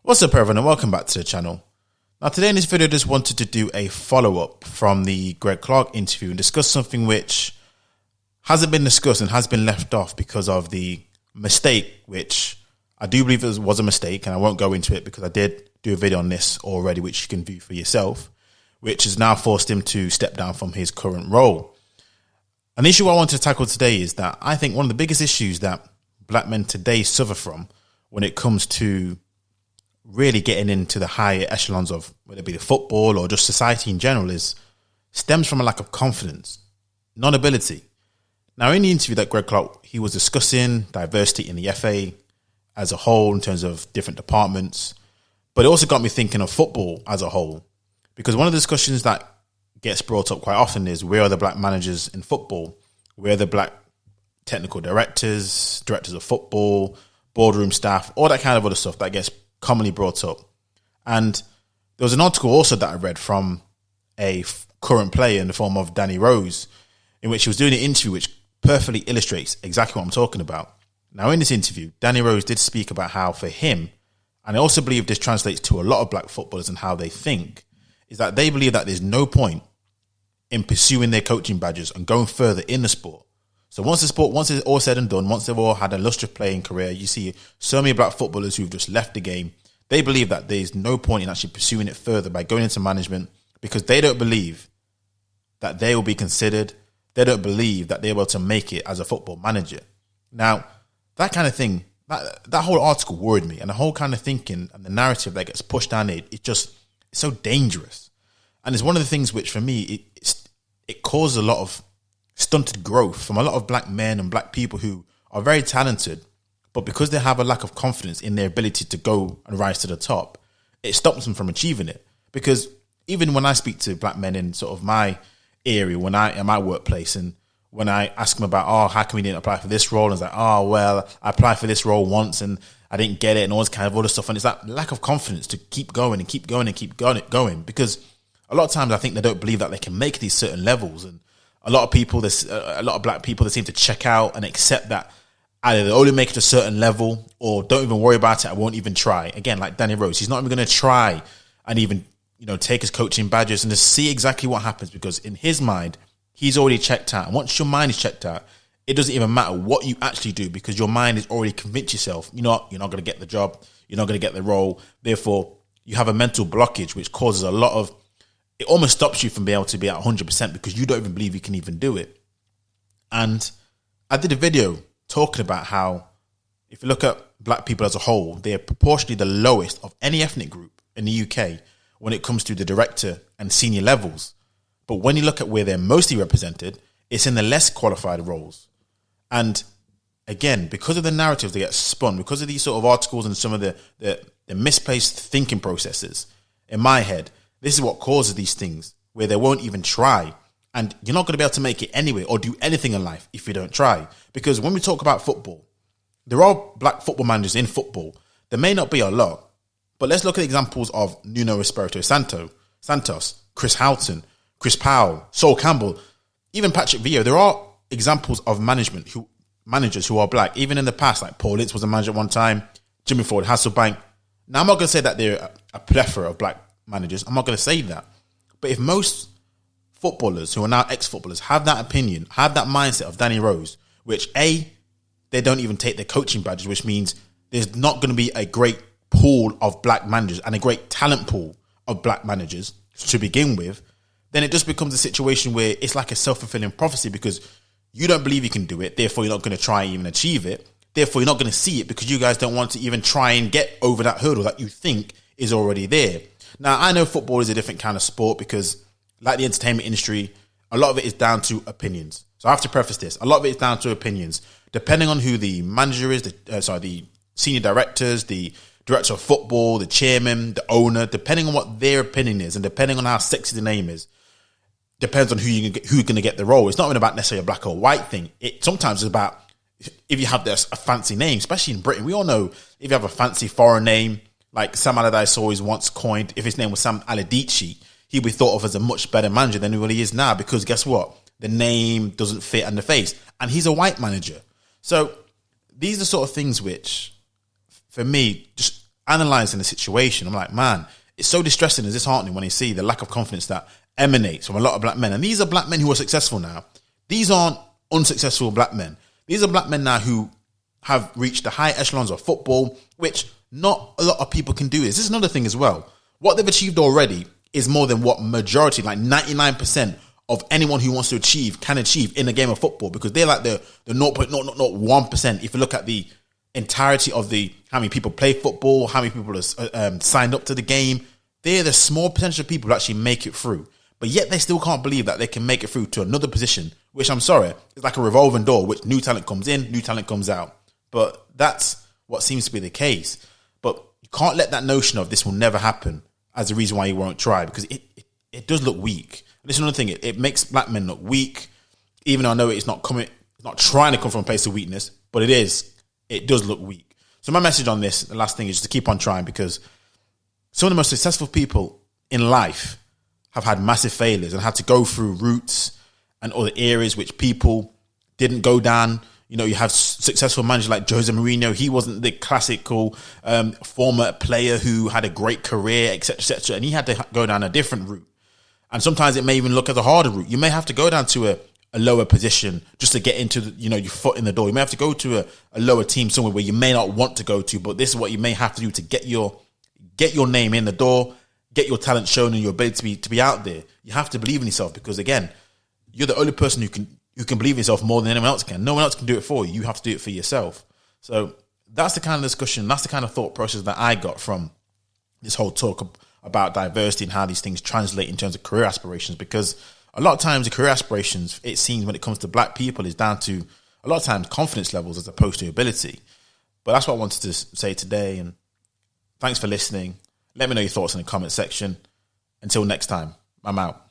What's up everyone and welcome back to the channel. Now today in this video I just wanted to do a follow-up from the Greg Clark interview and discuss something which hasn't been discussed and has been left off because of the mistake, which I do believe was a mistake, and I won't go into it because I did do a video on this already which you can view for yourself, which has now forced him to step down from his current role. An issue I want to tackle today is that I think one of the biggest issues that black men today suffer from when it comes to really getting into the higher echelons of whether it be the football or just society in general stems from a lack of confidence, non-ability. Now, in the interview that Greg Clark, he was discussing diversity in the FA as a whole in terms of different departments, but it also got me thinking of football as a whole, because one of the discussions that gets brought up quite often is where are the black managers in football? Where are the black technical directors, directors of football, boardroom staff, all that kind of other stuff that gets commonly brought up. And there was an article also that I read from a current player in the form of Danny Rose, in which he was doing an interview which perfectly illustrates exactly what I'm talking about. Now, in this interview, Danny Rose did speak about how for him, and I also believe this translates to a lot of black footballers and how they think, is that they believe that there's no point in pursuing their coaching badges and going further in the sport. So once it's all said and done, once they've all had a lustrous playing career, you see so many black footballers who've just left the game. They believe that there's no point in actually pursuing it further by going into management because they don't believe that they will be considered. They don't believe that they're able to make it as a football manager. Now, that kind of thing, that whole article worried me, and the whole kind of thinking and the narrative that gets pushed down it's so dangerous. And it's one of the things which for me, it causes a lot of stunted growth from a lot of black men and black people who are very talented, but because they have a lack of confidence in their ability to go and rise to the top, it stops them from achieving it. Because even when I speak to black men in sort of my area, in my workplace, and when I ask them about, how come we didn't apply for this role? And it's like, well, I applied for this role once and I didn't get it and all this kind of other stuff. And it's that lack of confidence to keep going and keep going and keep going. Because a lot of times I think they don't believe that they can make these certain levels. And a lot of black people, they seem to check out and accept that either they only make it to a certain level or don't even worry about it. I won't even try. Again, like Danny Rose, he's not even going to try and even, take his coaching badges and just see exactly what happens, because in his mind, he's already checked out. And once your mind is checked out, it doesn't even matter what you actually do, because your mind is already convinced yourself, you're not going to get the job. You're not going to get the role. Therefore, you have a mental blockage, which causes it almost stops you from being able to be at 100% because you don't even believe you can even do it. And I did a video talking about how if you look at black people as a whole, they are proportionally the lowest of any ethnic group in the UK when it comes to the director and senior levels. But when you look at where they're mostly represented, it's in the less qualified roles. And again, because of the narratives that get spun, because of these sort of articles and some of the misplaced thinking processes, in my head, this is what causes these things where they won't even try. And you're not going to be able to make it anyway or do anything in life if you don't try. Because when we talk about football, there are black football managers in football. There may not be a lot, but let's look at examples of Nuno Espirito Santos, Chris Houghton, Chris Powell, Sol Campbell, even Patrick Vieira. There are examples of managers who are black. Even in the past, like Paul Ince was a manager at one time, Jimmy Ford, Hasselbank. Now, I'm not going to say that they're a plethora of black managers. I'm not going to say that. But if most footballers who are now ex-footballers have that opinion, have that mindset of Danny Rose, which they don't even take their coaching badges, which means there's not going to be a great pool of black managers and a great talent pool of black managers to begin with, then it just becomes a situation where it's like a self-fulfilling prophecy, because you don't believe you can do it. Therefore, you're not going to try and even achieve it. Therefore, you're not going to see it because you guys don't want to even try and get over that hurdle that you think is already there. Now, I know football is a different kind of sport because, like the entertainment industry, a lot of it is down to opinions. So I have to preface this. A lot of it is down to opinions. Depending on who the manager is, the senior directors, the director of football, the chairman, the owner, depending on what their opinion is and depending on how sexy the name is, depends on who's going to get the role. It's not even about necessarily a black or white thing. It sometimes is about if you have a fancy name, especially in Britain. We all know if you have a fancy foreign name, like Sam Allardyce always once coined, if his name was Sam Allardyce, he'd be thought of as a much better manager than what he is now, because guess what? The name doesn't fit on the face. And he's a white manager. So these are sort of things which, for me, just analysing the situation, I'm like, man, it's so distressing and disheartening when you see the lack of confidence that emanates from a lot of black men. And these are black men who are successful now. These aren't unsuccessful black men. These are black men now who have reached the high echelons of football, which not a lot of people can do. This is another thing as well. What they've achieved already is more than what majority, like 99% of anyone who wants to achieve can achieve in a game of football, because they're like the 0.001%. If you look at the entirety of how many people play football, how many people are signed up to the game, they're the small percentage of people who actually make it through. But yet they still can't believe that they can make it through to another position, which, I'm sorry, is like a revolving door, which new talent comes in, new talent comes out. But that's what seems to be the case. But you can't let that notion of this will never happen as a reason why you won't try, because it does look weak. And this is another thing, it makes black men look weak, even though I know it's not trying to come from a place of weakness, but it does look weak. So my message on this, the last thing, is just to keep on trying, because some of the most successful people in life have had massive failures and had to go through routes and other areas which people didn't go down. You know, you have successful managers like Jose Mourinho. He wasn't the classical former player who had a great career, etc., and he had to go down a different route. And sometimes it may even look as a harder route. You may have to go down to a lower position just to get into your foot in the door. You may have to go to a lower team somewhere where you may not want to go to, but this is what you may have to do to get your name in the door, get your talent shown, and your ability to be out there. You have to believe in yourself, because again, you're the only person who can believe in yourself more than anyone else can. No one else can do it for you. You have to do it for yourself. So that's the kind of discussion, that's the kind of thought process that I got from this whole talk about diversity and how these things translate in terms of career aspirations. Because a lot of times the career aspirations, it seems, when it comes to black people, is down to a lot of times confidence levels as opposed to ability. But that's what I wanted to say today. And thanks for listening. Let me know your thoughts in the comment section. Until next time, I'm out.